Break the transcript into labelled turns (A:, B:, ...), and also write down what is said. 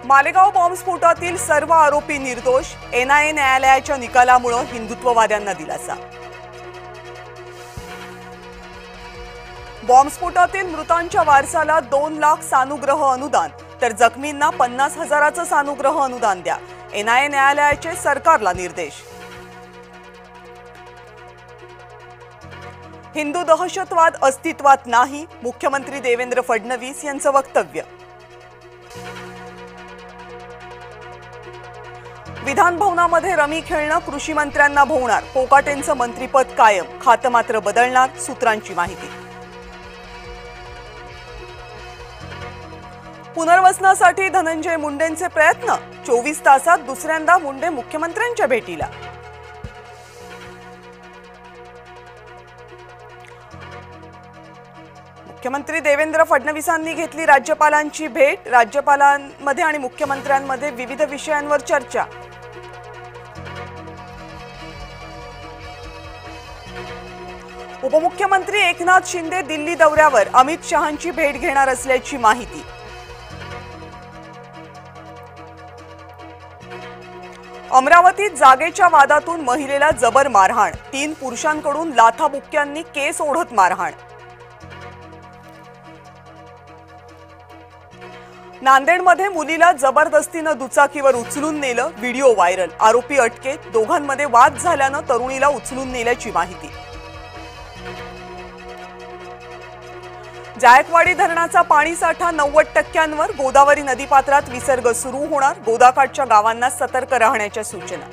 A: मालेगाव बॉम्बस्फोटातील सर्व आरोपी निर्दोष, एनआयए न्यायालयाच्या निकालामुळे हिंदुत्ववाद्यांना दिलासा। बॉम्बस्फोटातील मृतांच्या वारसाला 2 लाख सानुग्रह अनुदान तर जखमींना 50,000चं सानुग्रह अनुदान द्या, एनआयए न्यायालयाचे सरकारला निर्देश। हिंदू दहशतवाद अस्तित्वात नाही, मुख्यमंत्री देवेंद्र फडणवीस यांचं वक्तव्य। विधान भवनामध्ये रमी खेळणं कृषी मंत्र्यांना भोवणार, कोकाटेंचं मंत्रिपद कायम, खातं मात्र बदलणार, सूत्रांची माहिती। पुनर्वसनासाठी धनंजय मुंडेंचे प्रयत्न, 24 तासात दुसऱ्यांदा मुंडे मुख्यमंत्र्यांच्या भेटीला। मुख्यमंत्री देवेंद्र फडणवीसांनी घेतली राज्यपालांची भेट, राज्यपालांमध्ये आणि मुख्यमंत्र्यांमध्ये विविध विषयांवर चर्चा। उपमुख्यमंत्री एकनाथ शिंदे दिल्ली दौऱ्यावर, अमित शहांची भेट घेणार असल्याची माहिती। अमरावतीत जागेच्या वादातून महिलेला जबर मारहाण, 3 पुरुषांकडून लाथाबुक्क्यांनी केस ओढत मारहाण। नांदेडमध्ये मुलीला जबरदस्तीने दुचाकीवर उचलून नेलं, व्हिडिओ व्हायरल, आरोपी अटकेत, दोघांमध्ये वाद झाल्यानं तरुणीला उचलून नेल्याची माहिती। जायकवाडी धरणाचा पाणीसाठा 90%वर, गोदावरी नदीपात्रात विसर्ग सुरू होणार, गोदाकाठच्या गावांना सतर्क राहण्याच्या सूचना।